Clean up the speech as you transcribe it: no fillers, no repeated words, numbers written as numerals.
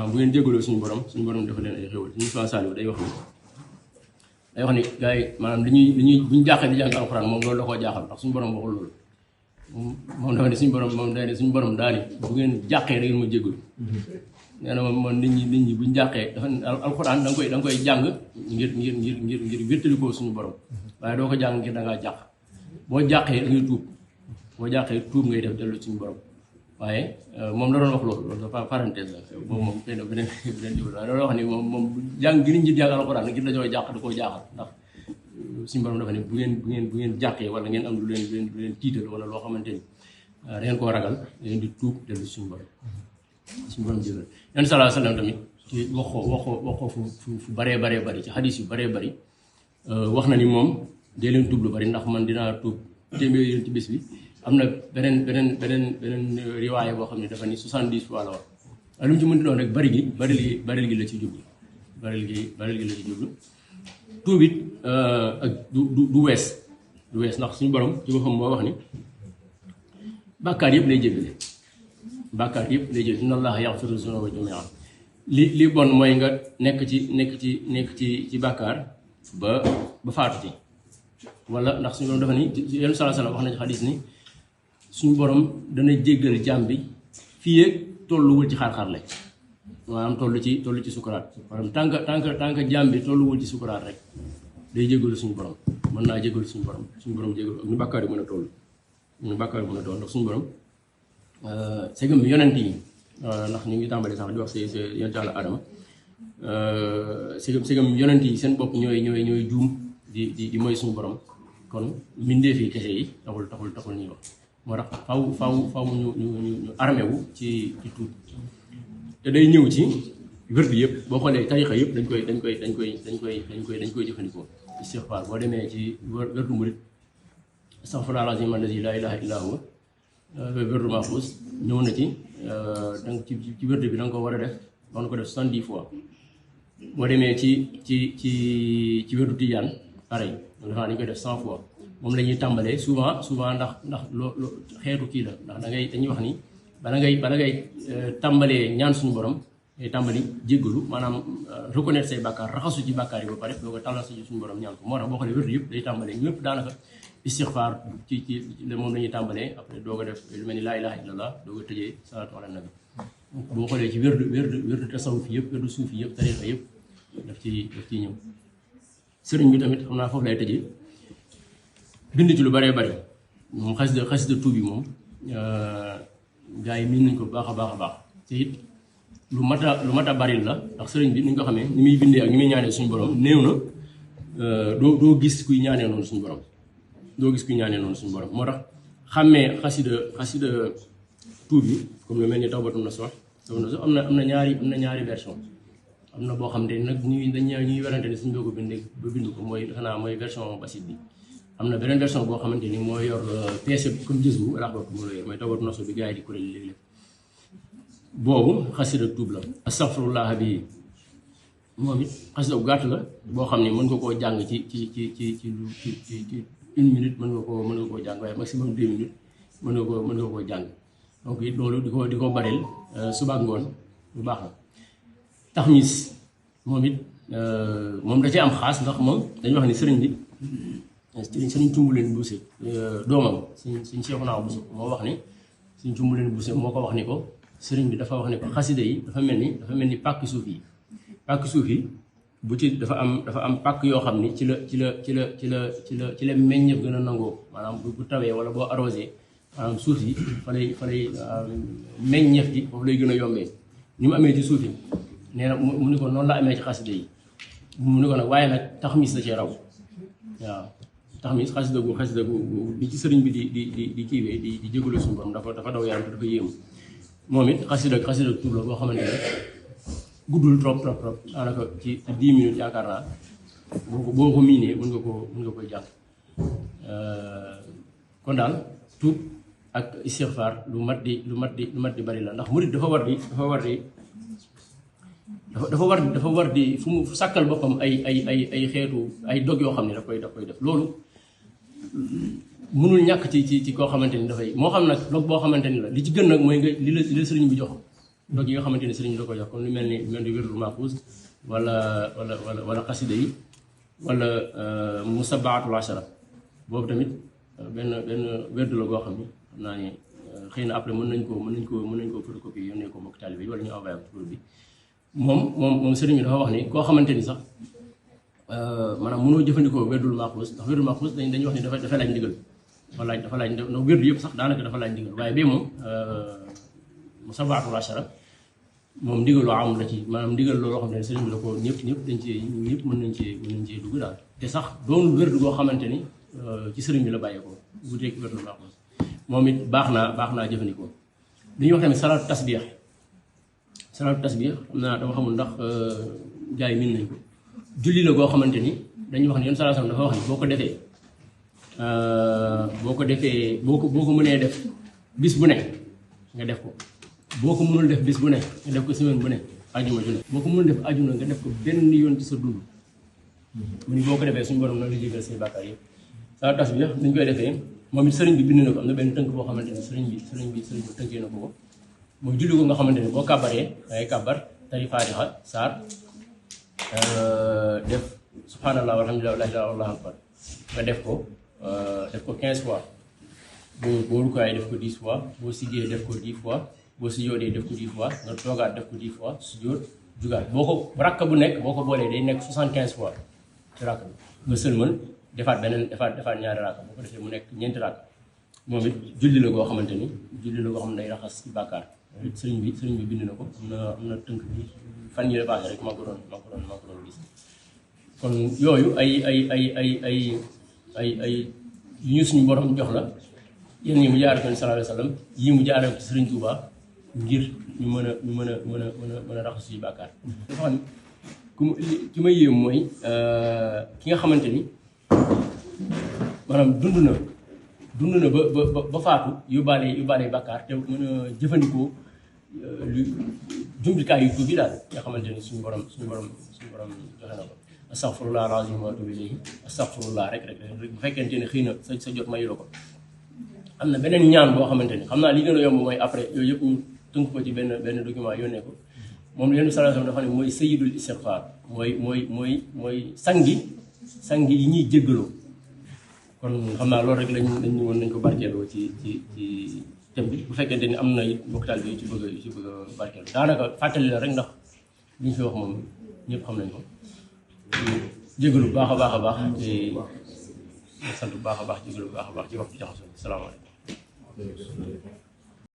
bu ngeen jégaloo suñu borom dafa leen ay xéwal suñu Moussa Saliou day wax ni gars yi maanaam li ñuy buñ jàqee di jàng alxuraan moom loolu da koo jaaxal ndax suñu borom waxul loolu moom dafa ne suñu borom daal ni bu ngeen jàqee da ngeen ma jégalu nee na moom nit ñi buñ jàqee dafa alxuraan da nga koy jàng ngir wéttalikoo suñu borom waaye doo ko jàng ngir da ngaa jàq boo jàqee da ngay tuub ngay def dellu suñu borom waaye moom la doon wax loolu dafa parenthèse la boobu moom xëy na beneen jiw la loolu wax ni moom jàng gi nit ñi jàng alxuraan ngir dañoo jàq da koo jaaxal ndax suñu borom dafa ne bu ngeen jàqee wala ngeen am lu leen tiital wala loo xamante ni da ngeen koo ragal da ngeen di tuub dellu suñu borom jégal yan salaa salaam tamit ci wax ko fu baree bari ci xadis yu baree bari wax na ni moom dee leen tuub lu bari ndax man dinaa tuub téeméer yoon ci bés bi am na beneen riwaaya boo xam ne dafa ni 70 fois la wax lu mu ci mën di doon rek bari gi la ci jublu bari gi la ci jublu tuub it ak du wees ndax suñu borom ci boppam moo wax ni bàkkaar yëpp lay jéggale inna allaha yaxfiru zunuba jamiian li bon mooy nga nekk ci bàkkaar ba faatu ci wala ndax suñu borom dafa ni yenn sallallahu wax na ci xadis ni suñu borom dana jéggal jaam bi fii ak tolluwul ci xaar-xaar la maanaam toll ci sukuraat maanaam tant que jaam bi tolluwul ci sukuraat rek day jéggalu suñu borom mën naa jéggalu suñu borom jéggalu ak ñu bàkkaar yi mën a toll ndax suñu borom segam yonent yi ndax ñu ngi tàmbali sax di wax si yonent Yàlla Adama segam yonent yi seen bopp ñooy juum di mooy suñu borom kon mbindeef yi kese yi taxul ñuy wax moo tax faw ñu armé wu ci tuub te day ñëw ci wërd yëpp boo xoolee tarixa yëpp dañ koy jëfandikoo istixfaar boo demee ci wërdu murit astaghfirullah al-azim allazi la ilaha illa huwa wërdu maxfuus ñëw na ci donc ci wërd bi da nga ko war a def war na ko def 70 fois boo demee ci wërdu tijaan pareil dafa dañ koy def 100 fois moom la ñuy tàmbalee souvent ndax loo xeetu kii la ndax dañuy wax ni bala ngay tàmbalee ñaan suñu borom ngay tàmbali jéggalu maanaam reconnaître say bàkkaar raxasu ci bàkkaar yi ba pare doo ko tàllal sa suñu borom ñaan ko moo tax boo xoolee wérdu yëpp day tàmbalee ñëpp daanaka istixfaar ci moom la ñuy tàmbalee après doo ko def lu mel ni laa ilaha illallah doo ko tëjee salaatu ala nabi boo xoolee ci wérdu tasawuf yëpp wérdu suufi yëpp tarixa yëpp daf ciy ñëw sëriñ bi tamit xam naa foofu lay tëjee bind ci lu bëree bëri moom xasida tuub yi moom gars yi miin nañ ko baax a baax te it lu mat a bari la ndax sëriñ bi ni ñu ko xamee ni muy bindee ak ni muy ñaanee suñu borom néew na doo gis kuy ñaanee noonu suñu borom moo tax xàmmee xasida tuub yi comme lu mel ni Tawbatun Nasuh am na ñaari version am na boo xam ne nag ñuy werante ni suñu doo ko bind ko mooy version basit bi am na beneen version boo xamante ni moo yor PC comme gis bu rax bopp moo la yor mooy Tawbatun Nasuh bi gars yi di kuréel léeg-léeg boobu xasida tuub la astaghfirullah bi moom it xasida bu gàtt la boo xam ne mën nga koo jàng ci une minute mën nga koo jàng waaye maximum 2 minutes mën nga koo jàng donc it loolu di ko baril suba ak ngoon bu baax la taxmis moom it moom da ci am xaas ndax moom dañuy wax ni sëriñ bi sëriñ Cumbuleen Buuse doomam suñ Seexuna Buuse moo wax ni suñ Cumbuleen Buuse moo ko wax ni ko sëriñ bi dafa wax ni ko xasida yi dafa mel ni pàkk suuf yi bu ci dafa am pàkk yoo xam ni ci la meññeef gën a nangoo maanaam bu tawee wala boo arrosé maanaam suuf yi fa lay meññeef gi foofu lay gën a yombee ni mu amee ci suuf yi nee na mu ni ko noonu la amee ci xasida yi mu ni ko nag waaye nag taxmis la cee raw waaw taxmis xasida gu bi ci sëriñ bi di kiiwee di jégalu suñu borom dafa daw yaram te dafa yéemu moom it xasida tuub la boo xamante ne guddul trop daanaka ci 10 minutes yaakaar naa boo ko miinee mën nga koy jàng kon daal tuub ak istighfar lu mat di bari la ndax murid dafa war di fu mu sàkkal boppam ay xeetu ay dog yoo xam ne daf koy def loolu mënul ñàkk ci koo xamante ni dafay moo xam nag dog boo xamante ni la li ci gën nag mooy nga li la sëriñ bi jox dog yi nga xamante ni sëriñ bi da ko jox comme lu mel ni wirdul maxuus wala xasida yi wala musabaatul ashara boobu tamit benn wérdu la goo xam ni xam naa ne xëy na après mën nañ koo photocopie yónnee ko mbokk taalibe yi wala ñu envoyé ko bi moom sëriñ bi dafa wax ni koo xamante ni sax maanaam mënoo jëfandikoo wérdul maxuus ndax wérdul maxuus dañuy wax ni dafa laaj ndigal dafa laaj ndax wérdu yëpp sax daanaka dafa laaj ndigal waaye bii moom musabaatul ashara moom ndigaloo am la ci maanaam ndigal looloo xam ne sëriñ bi da ko ñëpp mën nañ cee dugg daal te sax doonul wérdu goo xamante ni ci sëriñ bi la bàyyeekoo wuteeg wérdu maxuus moom it baax naa jëfandikoo dañuy wax tamit salaatu tasbih xam naa dama xamul ndax jaay min nañ ko julli la goo xamante ni dañuy wax ne yoon salaatu dafa wax ni boo ko mënee def bis bu ne nga def ko boo ko mënul def bis bu ne nga def ko semaine bu ne ajuma ju ne boo ko mënul def ajuma nga def ko benn yoon ci sa dund mu ni boo ko defee suñu borom na la jégal say bàkkaar yëpp salaatu tasbih dañ koy defee moom it sëriñ bi bind na ko am na benn tënk boo xamante ni sëriñ bi tënkee na ko mooy julli ko nga xamante ni boo kàbbaree dangay kàbbar tari faatiha saar def subhanallah walhamdulillah wala ilaha illallah wallahu akbar nga def ko 15 fois boo rukaay def ko 10 fois boo siggee def ko 10 fois boo sujjóotee def ko 10 fois nga toogaat def ko 10 fois sujjóot jugaat boo ko rakk bu nekk boo ko boolee day nekk 75 fois ci rakk bi nga sëlmal defaat ñaari rakk boo ko defee mu nekk ñeenti rakk moom it julli la goo xamante ni xam ne day raxas ci bàkkaar sëriñ bi bind na ko am na tënk bi fan yi la passé rek maa ko doon gis kon yooyu ay yu ñu suñu borom jox la yéen ñi mu jaaree ko sallallahu alayhi wa sallam yii mu jaaree ko sëriñ Tuuba ngir ñu mën a raxas ci bàkkaar dafa xam ki may yéem mooy ki nga xamante ni maanaam dund na ba faatu yóbbaale bàkkaar te mën a jëfandikoo jumtukaay yu tuubi daal nga xamante ni suñu borom joxe na ko astaghfirullah al-azim wa atubu ilayhi astaghfirullah rek bu fekkente ne xëy na sa jot mayu la ko am na beneen ñaan boo xamante ni xam naa li gën a yomb mooy après yooyu yëpp ñu tënk ko ci benn document yónnee ko moom yenn sallallahu dafa ne mooy sayyidul istighfar mooy sangi yi ñuy jéggaloo kon xam naa loolu rek lañ woon nañ ko barkeeloo ci thème bi bu fekkente ni am na it mboktaal bi yu ci bëgg a barkeeloo daanaka fàttali la rek ndax li ñu fi wax moom ñëpp xam nañ ko jégalu baax a baax te sant bu baax jégalu bu baax ci wax ci jaxasoo salaamaaleykum